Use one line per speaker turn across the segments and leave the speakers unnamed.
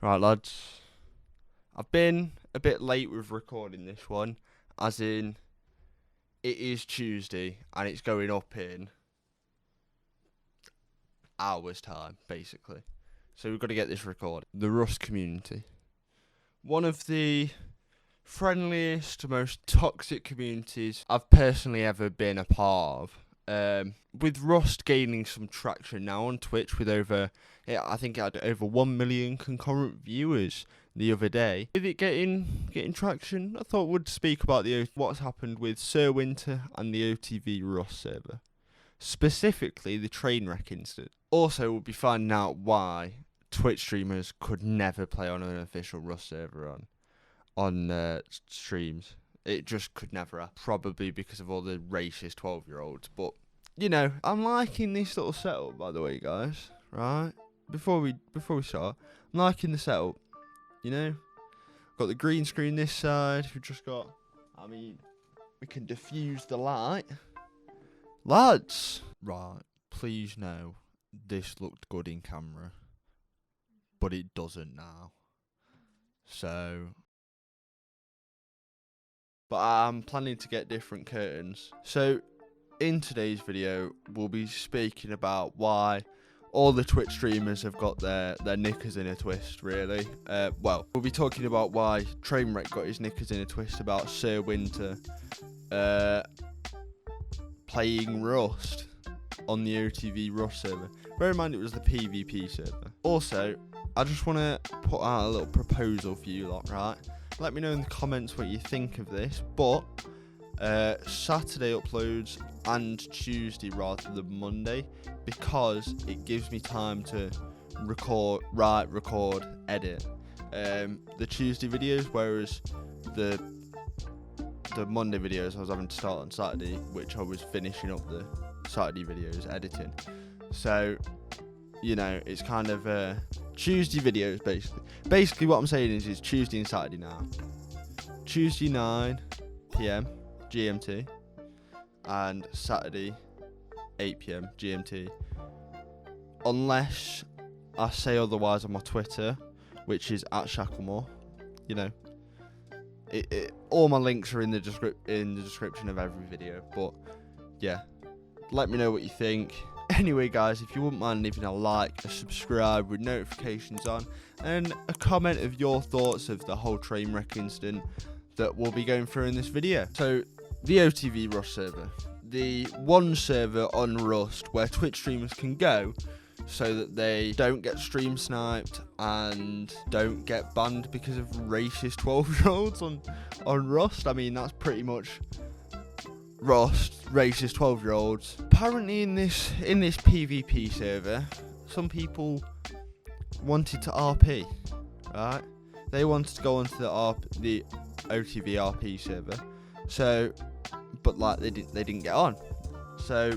Right, lads. I've been a bit late with recording this one, as in, it is Tuesday and it's going up in hours' time, basically. So we've got to get this recorded. The Rust community. One of the friendliest, most toxic communities I've personally ever been a part of. With Rust gaining some traction now on Twitch with I think it had over 1 million concurrent viewers the other day. With it getting traction, I thought we'd speak about what's happened with Ser Winter and the OTV Rust server. Specifically, the Trainwreck incident. Also, we'll be finding out why Twitch streamers could never play on an official Rust server on streams. It just could never happen. Probably because of all the racist 12-year-olds. But, you know, I'm liking this little setup, by the way, guys. Right? Before we start, I'm liking the setup. You know? Got the green screen this side. We've just got... we can diffuse the light. Lads! Right. Please know, this looked good in camera. But it doesn't now. So... But I'm planning to get different curtains. So, in today's video, we'll be speaking about why all the Twitch streamers have got their knickers in a twist, really. We'll be talking about why Trainwreck got his knickers in a twist about Ser Winter playing Rust on the OTV Rust server. Bear in mind it was the PvP server. Also, I just want to put out a little proposal for you lot, right? Let me know in the comments what you think of this, but Saturday uploads and Tuesday rather than Monday, because it gives me time to record, edit the Tuesday videos, whereas the Monday videos I was having to start on Saturday, which I was finishing up the Saturday videos editing. So, you know, it's kind of Tuesday videos, basically. Basically, what I'm saying is it's Tuesday and Saturday now. Tuesday 9 PM GMT and Saturday 8 PM GMT. Unless I say otherwise on my Twitter, which is @Shacklemore. You know, all my links are in the description of every video. But yeah, let me know what you think. Anyway, guys, if you wouldn't mind leaving a like, a subscribe with notifications on, and a comment of your thoughts of the whole Trainwreck incident that we'll be going through in this video. So, the OTV Rust server. The one server on Rust where Twitch streamers can go so that they don't get stream sniped and don't get banned because of racist 12-year-olds on Rust. I mean, that's pretty much... Rust, racist 12-year-olds. Apparently in this PvP server, some people wanted to RP, right? They wanted to go onto the OTV RP server. So, but like they didn't get on. So,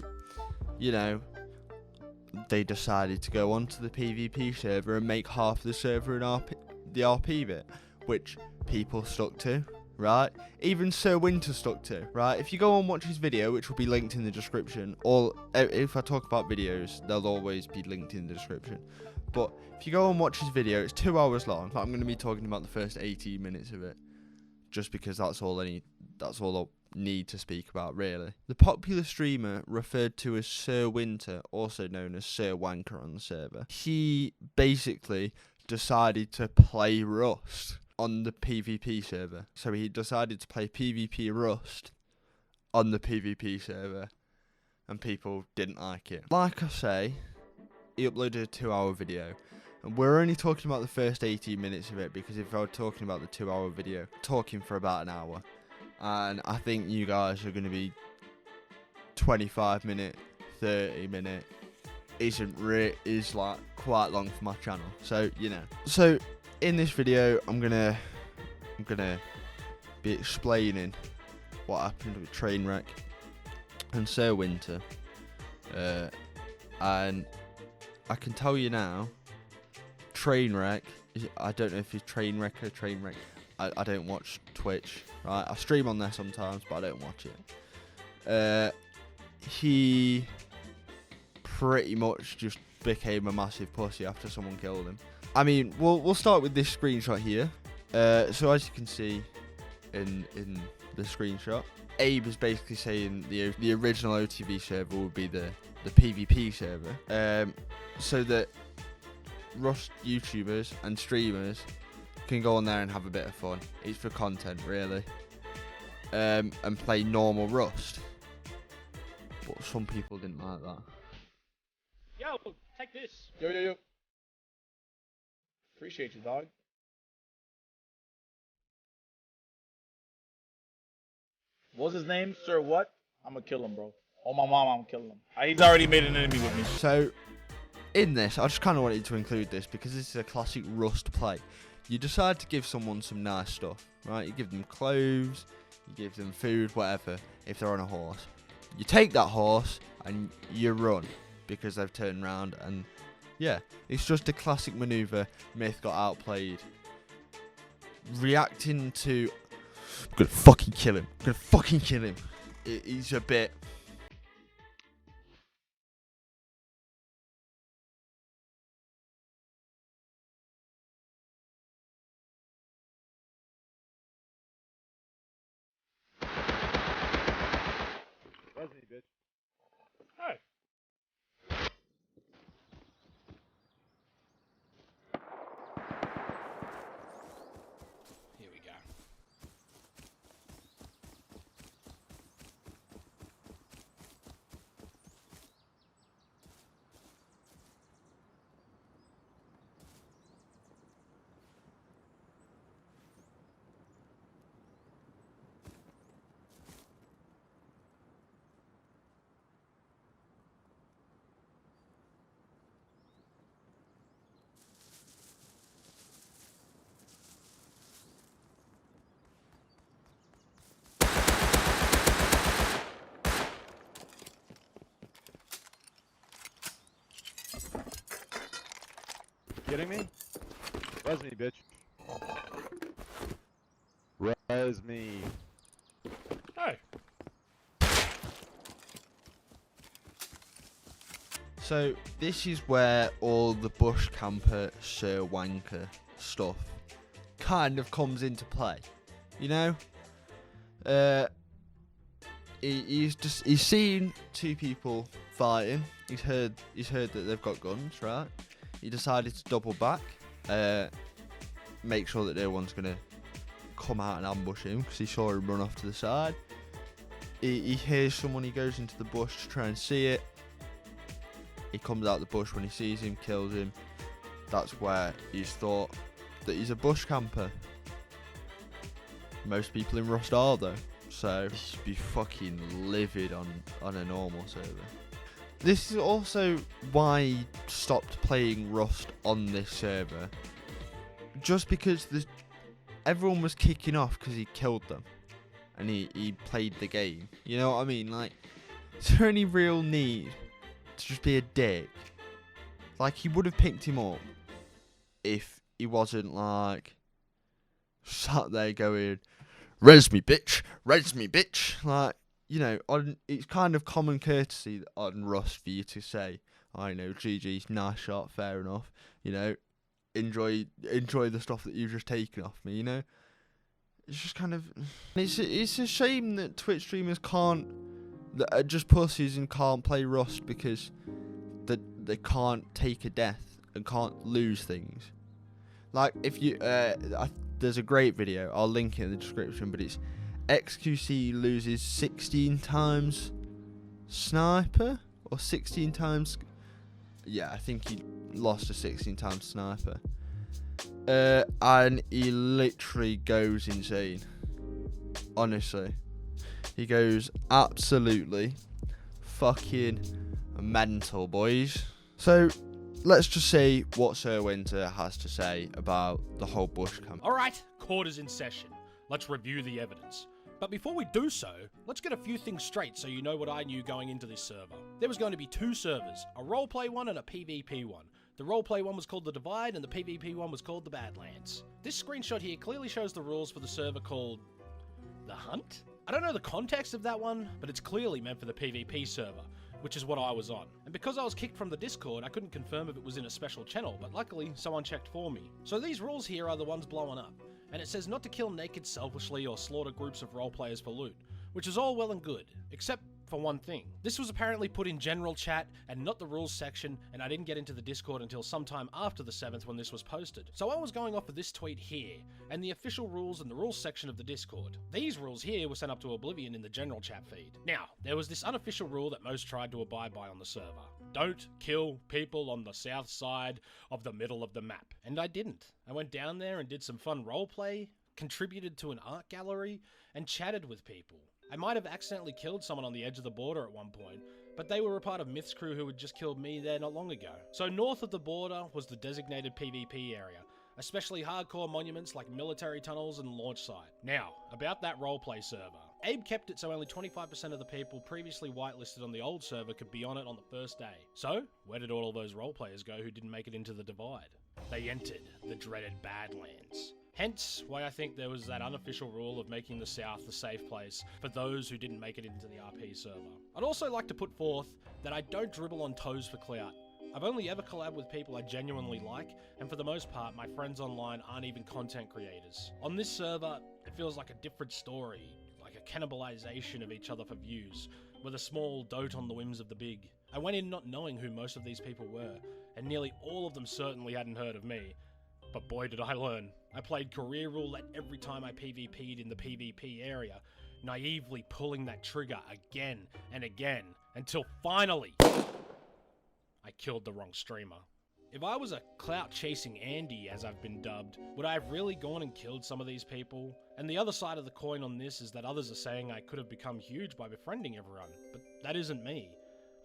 you know, they decided to go onto the PvP server and make half the server the RP bit, which people stuck to. Right, even Ser Winter stuck to, right? If you go and watch his video, which will be linked in the description, or if I talk about videos, they'll always be linked in the description. But if you go and watch his video, it's 2 hours long. I'm going to be talking about the first 18 minutes of it, just because that's all I need to speak about, really. The popular streamer referred to as Ser Winter, also known as Ser Wanker on the server, he basically decided to play Rust on the PvP server. So he decided to play PvP Rust on the PvP server, and people didn't like it. Like I say, he uploaded a 2-hour video, and we're only talking about the first 18 minutes of it, because if I were talking about the 2-hour video, talking for about an hour, and I think you guys are going to be 25-minute, 30-minute, is like quite long for my channel. So, you know. So, in this video, I'm gonna be explaining what happened with Trainwreck and Ser Winter, and I can tell you now, Trainwreck. I don't know if he's Trainwreck or Trainwreck. I don't watch Twitch, right? I stream on there sometimes, but I don't watch it. He pretty much just became a massive pussy after someone killed him. I mean, we'll start with this screenshot here. So as you can see in the screenshot, Abe is basically saying the original OTV server would be the PvP server, so that Rust YouTubers and streamers can go on there and have a bit of fun. It's for content, really, and play normal Rust. But some people didn't like that.
Yo, take this.
Yo. Appreciate you, dog. What's his name? Sir what? I'm gonna kill him, bro. Oh, my mom, I'm killing him. He's already made an enemy with me.
So, in this, I just kind of wanted to include this because this is a classic Rust play. You decide to give someone some nice stuff, right? You give them clothes, you give them food, whatever, if they're on a horse. You take that horse and you run because they've turned around, and yeah, it's just a classic maneuver. Myth got outplayed. Reacting to, I'm gonna fucking kill him. He's a bit.
That's me, bitch.
Hey. Here we go.
Kidding me? Res me, bitch. Res me.
Hey.
So this is where all the bush camper Ser Wanker stuff kind of comes into play, you know. He's seen two people fighting. He's heard that they've got guns, right? He decided to double back, make sure that no one's gonna come out and ambush him because he saw him run off to the side. He hears someone. He goes into the bush to try and see it. He comes out the bush when he sees him, kills him. That's where he's thought that he's a bush camper. Most people in Rust are though, so you'd be fucking livid on a normal server. This is also why he stopped playing Rust on this server. Just because everyone was kicking off because he killed them, and he played the game. You know what I mean? Like, is there any real need to just be a dick? Like, he would have picked him up if he wasn't like sat there going, "Res me, bitch! Res me, bitch!" Like, you know, it's kind of common courtesy on Rust for you to say, "I know, GG, nice shot, fair enough." You know, enjoy the stuff that you've just taken off me. You know, it's just kind of it's a shame that Twitch streamers that are just pussies and can't play Rust because they can't take a death and can't lose things. Like, if you there's a great video, I'll link it in the description, but it's XQC loses 16 times sniper or 16 times. Yeah, I think he lost a 16 times sniper. And he literally goes insane. Honestly, he goes absolutely fucking mental, boys. So let's just see what Ser Winter has to say about the whole bush camp.
Alright, court is in session. Let's review the evidence. But before we do so, let's get a few things straight so you know what I knew going into this server. There was going to be two servers, a roleplay one and a PvP one. The roleplay one was called the Divide and the PvP one was called the Badlands. This screenshot here clearly shows the rules for the server called the Hunt? I don't know the context of that one, but it's clearly meant for the PvP server. which is what I was on. And because I was kicked from the Discord, I couldn't confirm if it was in a special channel, but luckily someone checked for me. So these rules here are the ones blowing up. And it says not to kill naked selfishly or slaughter groups of role players for loot, which is all well and good, except for one thing. This was apparently put in general chat and not the rules section, and I didn't get into the Discord until sometime after the 7th when this was posted. So I was going off of this tweet here, and the official rules and the rules section of the Discord. These rules here were sent up to oblivion in the general chat feed. Now, there was this unofficial rule that most tried to abide by on the server. Don't kill people on the south side of the middle of the map. And I didn't. I went down there and did some fun roleplay, contributed to an art gallery, and chatted with people. I might have accidentally killed someone on the edge of the border at one point, but they were a part of Myth's crew who had just killed me there not long ago. So north of the border was the designated PvP area, especially hardcore monuments like military tunnels and launch site. Now, about that roleplay server. Abe kept it so only 25% of the people previously whitelisted on the old server could be on it on the first day. So, where did all of those roleplayers go who didn't make it into the Divide? They entered the dreaded Badlands. Hence, why I think there was that unofficial rule of making the South a safe place for those who didn't make it into the RP server. I'd also like to put forth that I don't dribble on toes for clout. I've only ever collabed with people I genuinely like, and for the most part, my friends online aren't even content creators. On this server, it feels like a different story, like a cannibalization of each other for views, with a small dote on the whims of the big. I went in not knowing who most of these people were, and nearly all of them certainly hadn't heard of me. But boy did I learn. I played career roulette every time I PvP'd in the PvP area, naively pulling that trigger again and again, until finally, I killed the wrong streamer. If I was a clout-chasing Andy, as I've been dubbed, would I have really gone and killed some of these people? And the other side of the coin on this is that others are saying I could have become huge by befriending everyone, but that isn't me.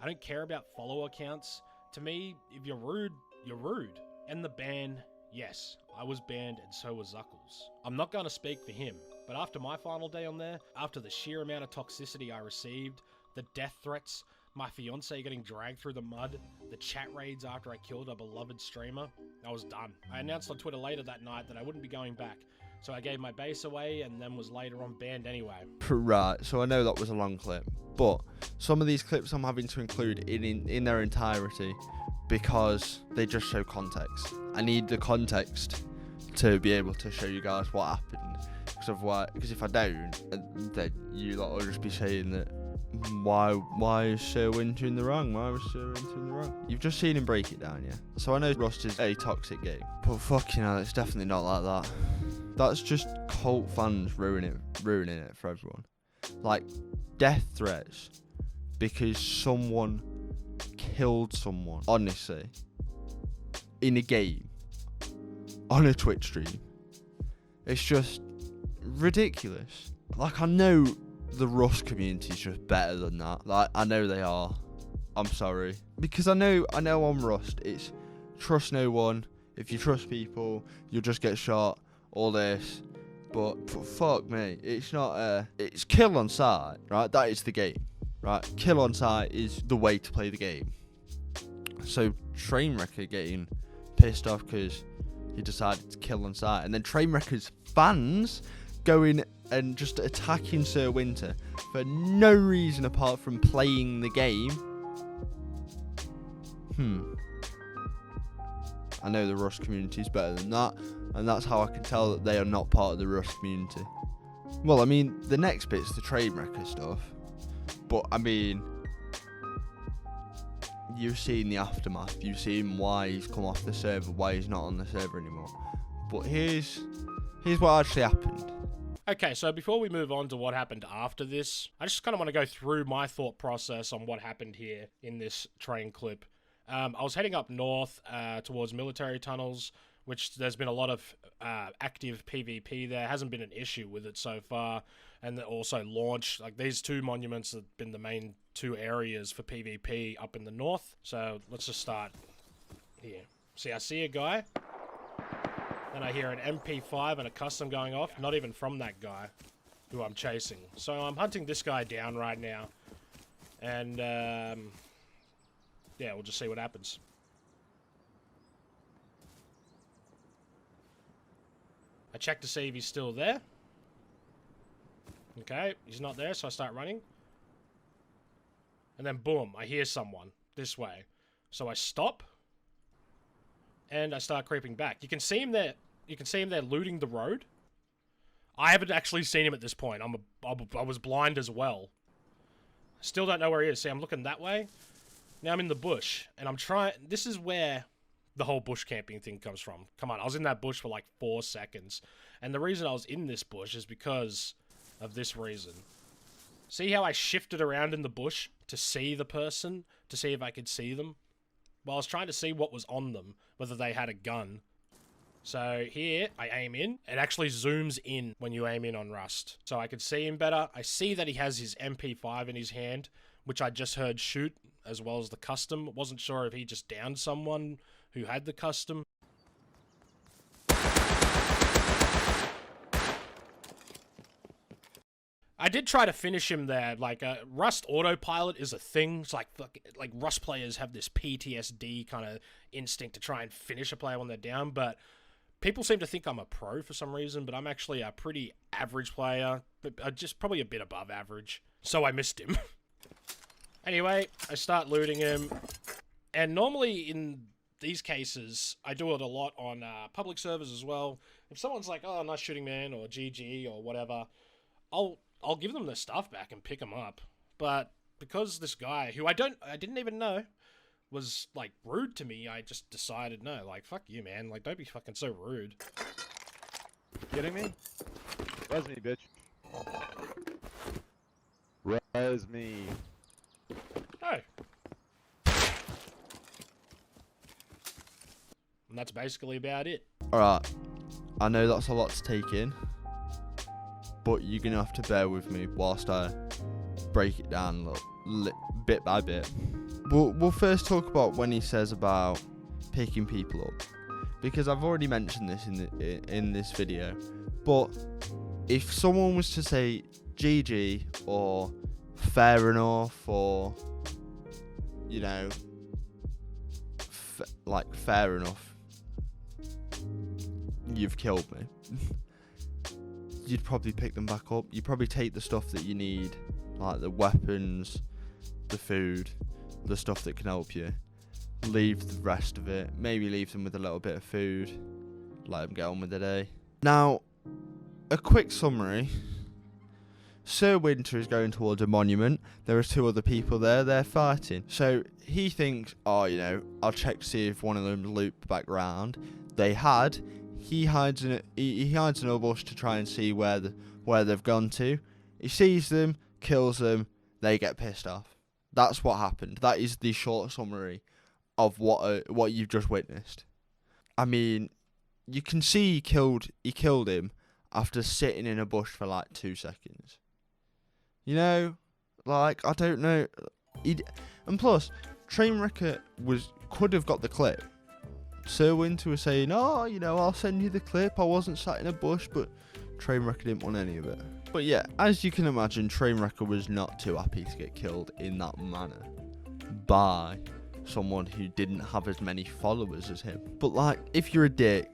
I don't care about follower counts. To me, if you're rude, you're rude. And the ban, yes, I was banned and so was Zuckles. I'm not going to speak for him, but after my final day on there, after the sheer amount of toxicity I received, the death threats, my fiance getting dragged through the mud, the chat raids after I killed a beloved streamer, I was done. I announced on Twitter later that night that I wouldn't be going back, so I gave my base away and then was later on banned anyway.
Right, so I know that was a long clip, but some of these clips I'm having to include in their entirety because they just show context. I need the context to be able to show you guys what happened, because if I don't, then you lot will just be saying that why is Ser Winter in the wrong? Why was Ser Winter in the wrong? You've just seen him break it down, yeah? So I know Rust is a toxic game, but fucking hell, it's definitely not like that. That's just cult fans ruining it for everyone. Like, death threats because someone killed someone, honestly, in a game, on a Twitch stream. It's just ridiculous. Like, I know the Rust community is just better than that. Like, I know they are. I'm sorry. Because I know on Rust, it's trust no one. If you trust people, you'll just get shot. All this. But fuck me. It's not, it's kill on sight, right? That is the game, right? Kill on sight is the way to play the game. So Trainwreck are getting pissed off because he decided to kill on sight. And then Trainwreck's fans going and just attacking Ser Winter for no reason apart from playing the game. I know the Rust community is better than that, and that's how I can tell that they are not part of the Rust community. Well, I mean, the next bit's the Trainwrecker stuff, but I mean, you've seen the aftermath, you've seen why he's come off the server, why he's not on the server anymore. But here's what actually happened.
Okay, so before we move on to what happened after this, I just kind of want to go through my thought process on what happened here in this train clip. I was heading up north towards military tunnels, which there's been a lot of active PvP there. Hasn't been an issue with it so far. And also launch, like these two monuments have been the main two areas for PvP up in the north. So let's just start here. See, I see a guy. Then I hear an MP5 and a custom going off. Not even from that guy who I'm chasing. So I'm hunting this guy down right now. And yeah, we'll just see what happens. I check to see if he's still there. Okay, he's not there, so I start running. And then boom, I hear someone this way. So I stop and I start creeping back. You can see him there. You can see him there looting the road. I haven't actually seen him at this point. I was blind as well. Still don't know where he is. See, I'm looking that way. Now I'm in the bush and I'm trying. This is where the whole bush camping thing comes from. Come on, I was in that bush for like 4 seconds. And the reason I was in this bush is because of this reason. See how I shifted around in the bush to see the person, to see if I could see them? Well, I was trying to see what was on them, whether they had a gun. So here, I aim in. It actually zooms in when you aim in on Rust. So I could see him better. I see that he has his MP5 in his hand, which I just heard shoot, as well as the custom. Wasn't sure if he just downed someone who had the custom. I did try to finish him there. Like, Rust autopilot is a thing. It's like Rust players have this PTSD kind of instinct to try and finish a player when they're down, but people seem to think I'm a pro for some reason, but I'm actually a pretty average player, but just probably a bit above average. So I missed him. Anyway, I start looting him, and normally in these cases, I do it a lot on public servers as well. If someone's like, "Oh, nice shooting, man," or "GG," or whatever, I'll give them their stuff back and pick them up. But because this guy, who I didn't even know, was like rude to me, I just decided no, like fuck you, man. Like don't be fucking so rude.
Kidding me? Res me, bitch. Res me.
Oh. And that's basically about it.
Alright, I know that's a lot to take in, but you're going to have to bear with me whilst I break it down bit by bit. We'll first talk about when he says about picking people up, because I've already mentioned this in this video, but if someone was to say GG or fair enough or, you know, fair enough, you've killed me. You'd probably pick them back up. You'd probably take the stuff that you need, like the weapons, the food, the stuff that can help you. Leave the rest of it. Maybe leave them with a little bit of food. Let them get on with the day. Now, a quick summary. Ser Winter is going towards a monument. There are 2 other people there. They're fighting. So he thinks, oh, you know, I'll check to see if one of them looped back round. They had. He hides in a bush to try and see where they've gone to. He sees them, kills them. They get pissed off. That's what happened. That is the short summary of what you've just witnessed. I mean, you can see he killed him after sitting in a bush for like 2 seconds. You know, like, I don't know. And plus, Trainwreck could have got the clip. Ser Winter was saying, oh, you know, I'll send you the clip. I wasn't sat in a bush, but Trainwreck didn't want any of it. But yeah, as you can imagine, Trainwreck was not too happy to get killed in that manner by someone who didn't have as many followers as him. But like, if you're a dick,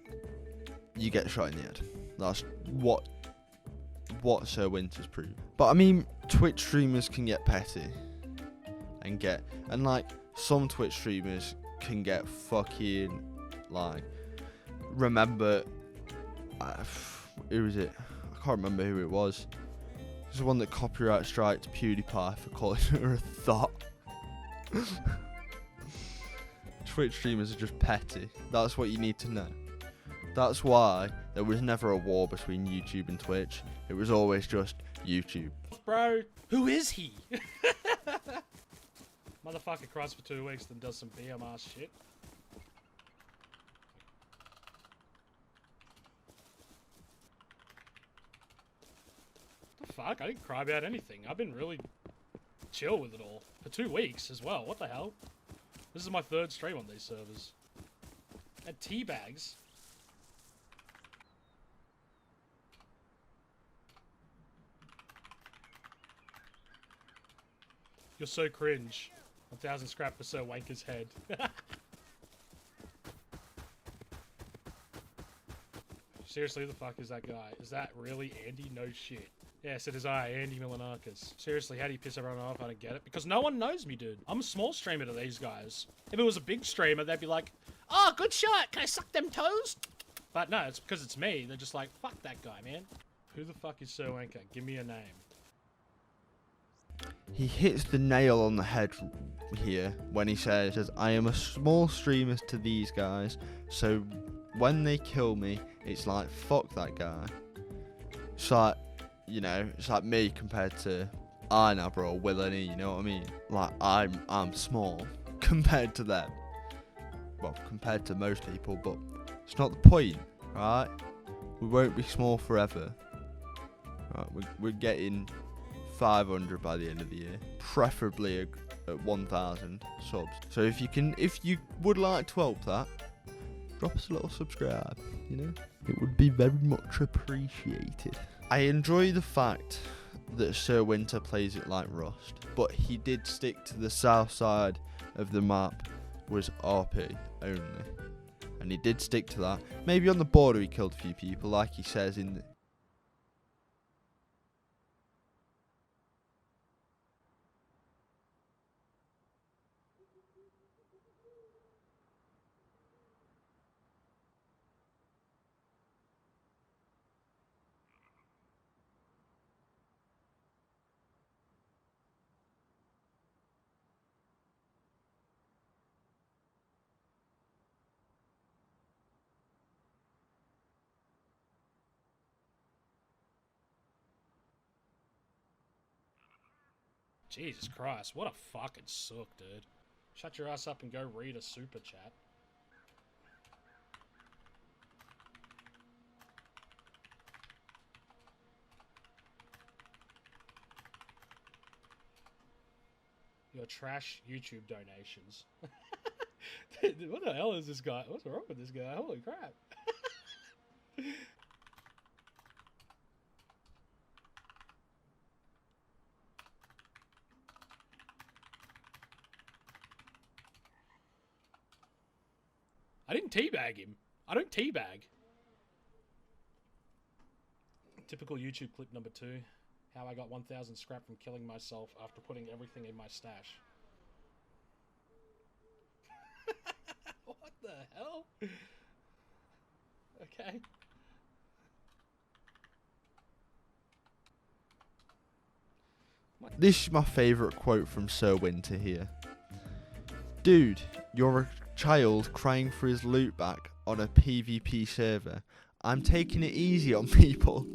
you get shot in the head. That's what Ser Winter's proved. But I mean, Twitch streamers can get petty and like some Twitch streamers can get fucking like, remember who was it? I can't remember who it was. It's the one that copyright striked PewDiePie for calling her a thought. Twitch streamers are just petty. That's what you need to know. That's why there was never a war between YouTube and Twitch. It was always just YouTube.
Bro, who is he? Motherfucker cries for 2 weeks, then does some BMR shit. The fuck? I didn't cry about anything. I've been really chill with it all. For 2 weeks as well. What the hell? This is my 3rd stream on these servers. And teabags. You're so cringe. 1,000 scrap for Sir Wanker's head. Seriously, who the fuck is that guy? Is that really Andy? No shit. Yes, it is I, Andy Milanakis. Seriously, how do you piss everyone off? I don't get it. Because no one knows me, dude. I'm a small streamer to these guys. If it was a big streamer, they'd be like, oh, good shot. Can I suck them toes? But no, it's because it's me. They're just like, fuck that guy, man. Who the fuck is Ser Winter? Give me a name.
He hits the nail on the head here when he says, I am a small streamer to these guys, so when they kill me, it's like, fuck that guy. It's like, you know, it's like me compared to Arnab or Will and E, you know what I mean? Like, I'm small compared to them. Well, compared to most people, but it's not the point, right? We won't be small forever. Right, we're getting 500 by the end of the year, preferably at 1,000 subs. So if you would like to help that, drop us a little subscribe, you know? It would be very much appreciated. I enjoy the fact that Ser Winter plays it like Rust, but he did stick to the south side of the map was RP only. And he did stick to that. Maybe on the border he killed a few people, like he says in the...
Jesus Christ, what a fucking suck, dude. Shut your ass up and go read a super chat. Your trash YouTube donations. Dude, what the hell is this guy? What's wrong with this guy? Holy crap. I didn't teabag him. I don't teabag. Typical YouTube clip number 2. How I got 1,000 scrap from killing myself after putting everything in my stash. What the hell? Okay.
This is my favourite quote from Ser Winter here. Dude, you're a child crying for his loot back on a PvP server. I'm taking it easy on people.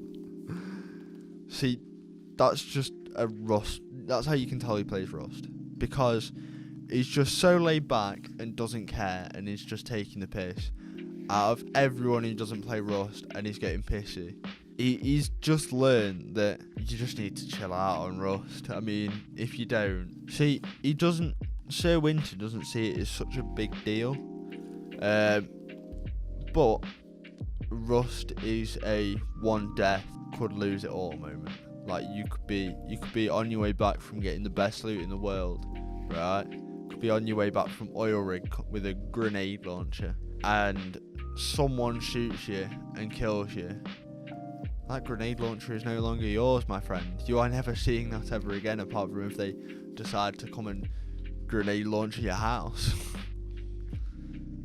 See, that's just a Rust. That's how you can tell he plays Rust. Because he's just so laid back and doesn't care and he's just taking the piss out of everyone who doesn't play Rust and he's getting pissy. He's just learned that you just need to chill out on Rust. I mean, if you don't. See, Ser Winter doesn't see it as such a big deal. But Rust is a one death could lose it all moment. Like you could be on your way back from getting the best loot in the world, right? Could be on your way back from oil rig with a grenade launcher and someone shoots you and kills you. That grenade launcher is no longer yours, my friend. You are never seeing that ever again, apart from if they decide to come and grenade launch your house.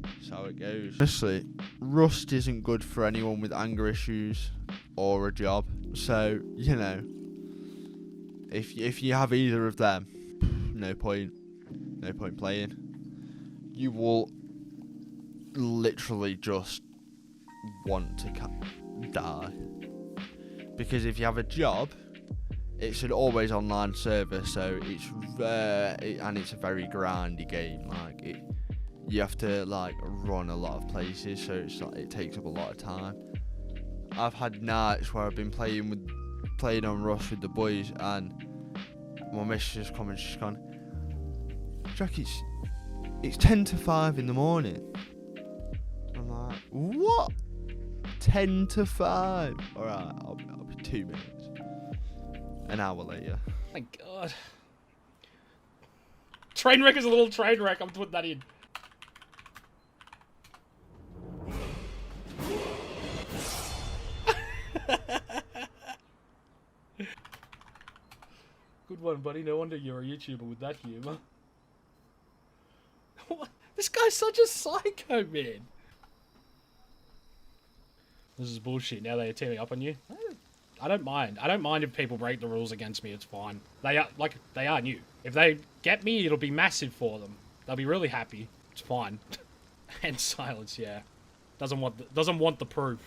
That's how it goes. Honestly, Rust isn't good for anyone with anger issues or a job. So, you know, if you have either of them, no point playing. You will literally just want to die. Because if you have a job, it's an always online server, so it's and it's a very grindy game. Like you have to like run a lot of places, so it's like it takes up a lot of time. I've had nights where I've been playing on Rust with the boys, and my missus has come and she's gone, Jack, it's 10 to 5 in the morning. I'm like, what? 10 to 5? Alright, I'll be 2 minutes. An hour later.
My god. Trainwreck is a little train wreck. I'm putting that in. Good one, buddy. No wonder you're a YouTuber with that humor. This guy's such a psycho, man. This is bullshit. Now they're teaming up on you. I don't mind. I don't mind if people break the rules against me. It's fine. They are new. If they get me, it'll be massive for them. They'll be really happy. It's fine. And silence, yeah. Doesn't want the proof.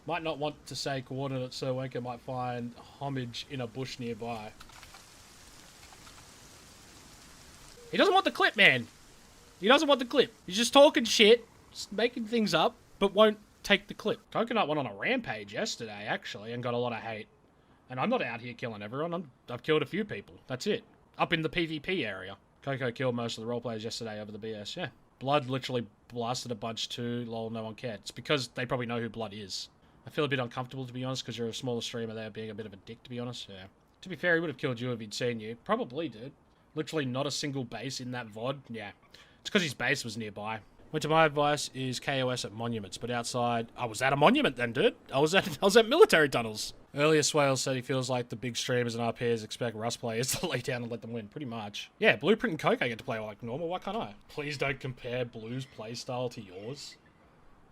Might not want to say coordinates, so Winker might find homage in a bush nearby. He doesn't want the clip, man. He doesn't want the clip. He's just talking shit, just making things up, but won't take the clip. Coconut went on a rampage yesterday, actually, and got a lot of hate. And I'm not out here killing everyone. I've killed a few people. That's it. Up in the PvP area. Coco killed most of the roleplayers yesterday over the BS, yeah. Blood literally blasted a bunch too. Lol, no one cared. It's because they probably know who Blood is. I feel a bit uncomfortable, to be honest, because you're a smaller streamer there being a bit of a dick, to be honest, yeah. To be fair, he would have killed you if he'd seen you. Probably, dude. Literally not a single base in that VOD, yeah. It's because his base was nearby. Went to my advice is KOS at monuments, but outside... I was at a monument then, dude. I was at military tunnels. Earlier, Swale said he feels like the big streamers and our peers expect Rust players to lay down and let them win, pretty much. Yeah, Blueprint and Coco get to play like normal, why can't I? Please don't compare Blue's playstyle to yours.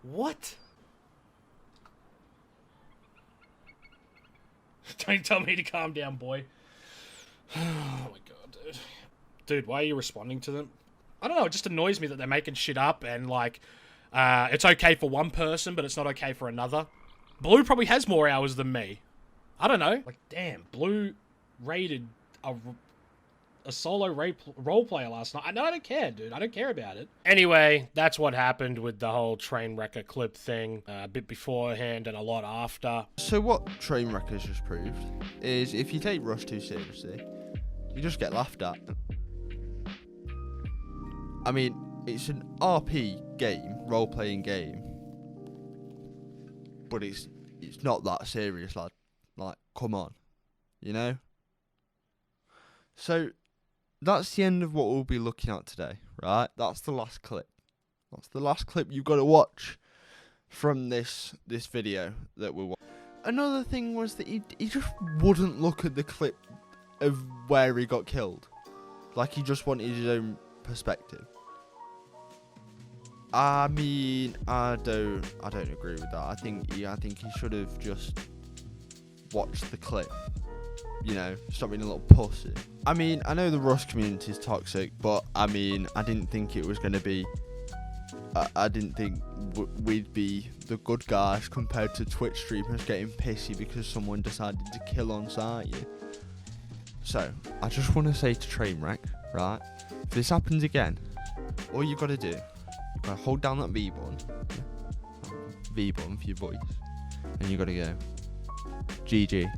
What? Don't tell me to calm down, boy. Oh my god, dude. Dude, why are you responding to them? I don't know, it just annoys me that they're making shit up and, like, it's okay for one person, but it's not okay for another. Blue probably has more hours than me. I don't know. Like, damn, Blue raided a solo role player last night. I don't care, dude. I don't care about it. Anyway, that's what happened with the whole Trainwreck clip thing. A bit beforehand and a lot after.
So what Trainwreck has just proved is if you take Rush too seriously, you just get laughed at. I mean, it's an RP game, role-playing game, but it's not that serious, lad. Like, come on, you know? So, that's the end of what we'll be looking at today, right? That's the last clip. That's the last clip you've got to watch from this video that we're watching. Another thing was that he just wouldn't look at the clip of where he got killed. Like, he just wanted his own perspective. I mean, I don't agree with that. I think he should have just watched the clip. You know, stop being a little pussy. I mean, I know the Rust community is toxic, but I mean, I didn't think it was going to be. I didn't think we'd be the good guys compared to Twitch streamers getting pissy because someone decided to kill on sight you. So, I just want to say to Trainwreck, right? If this happens again, all you got to do. Hold down that V button. V button for your voice. And you gotta go. GG.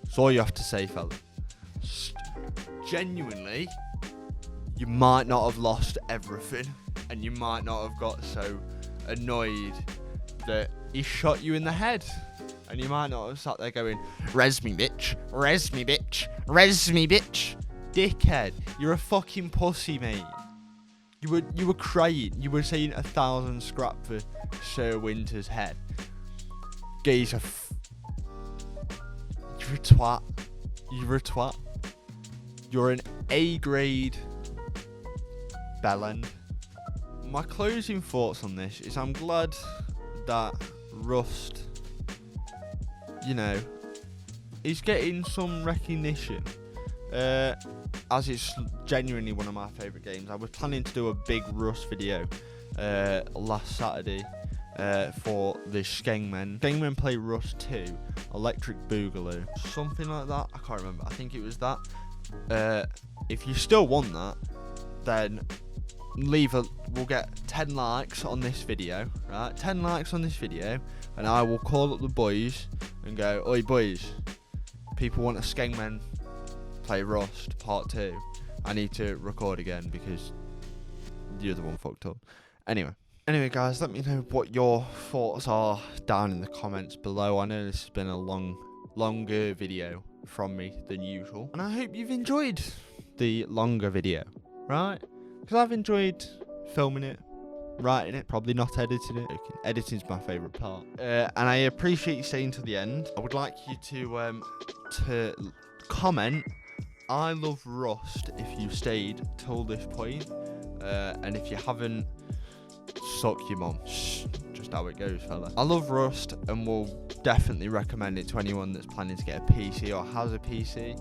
That's all you have to say, fella. Genuinely, you might not have lost everything. And you might not have got so annoyed that he shot you in the head. And you might not have sat there going, res me bitch, res me bitch, res me bitch. Dickhead, you're a fucking pussy, mate. You were crying. You were saying 1,000 scrap for Ser Winter's head. Geezer. You're a twat. You're a twat. You're an A-grade bellend. My closing thoughts on this is I'm glad that Rust, you know, is getting some recognition. As it's genuinely one of my favourite games. I was planning to do a big Rust video last Saturday for the Skengmen. Skengmen play Rust 2, Electric Boogaloo, something like that. I can't remember. I think it was that. If you still want that, then we'll get 10 likes on this video, right? 10 likes on this video, and I will call up the boys and go, oi boys, people want a Skengmen play Rust Part 2. I need to record again because the other one fucked up. Anyway guys, let me know what your thoughts are down in the comments below. I know this has been a longer video from me than usual, and I hope you've enjoyed the longer video, right? Because I've enjoyed filming it, writing it, probably not editing it. Editing's my favourite part, and I appreciate you staying to the end. I would like you to comment I love Rust if you stayed till this point, and if you haven't, suck your mum. Just how it goes, fella. I love Rust and will definitely recommend it to anyone that's planning to get a PC or has a PC,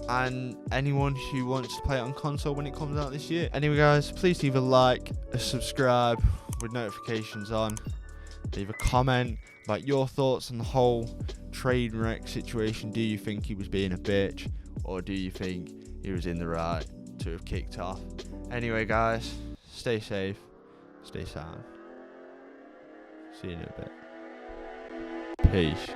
and anyone who wants to play it on console when it comes out this year. Anyway guys, please leave a like, a subscribe with notifications on, leave a comment about your thoughts on the whole Trainwreck situation. Do you think he was being a bitch, or do you think he was in the right to have kicked off? Anyway guys, stay safe, stay sound. See you in a bit. Peace.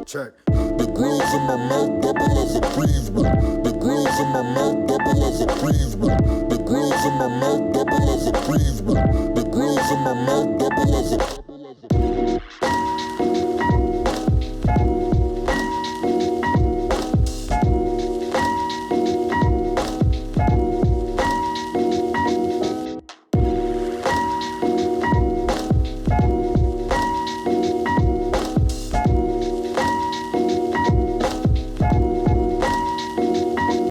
Check. The grills in my mouth double as a breeze one. The grills in my mouth double as a breeze one. The grills in my mouth double as a breeze one. The grills in my mouth double as a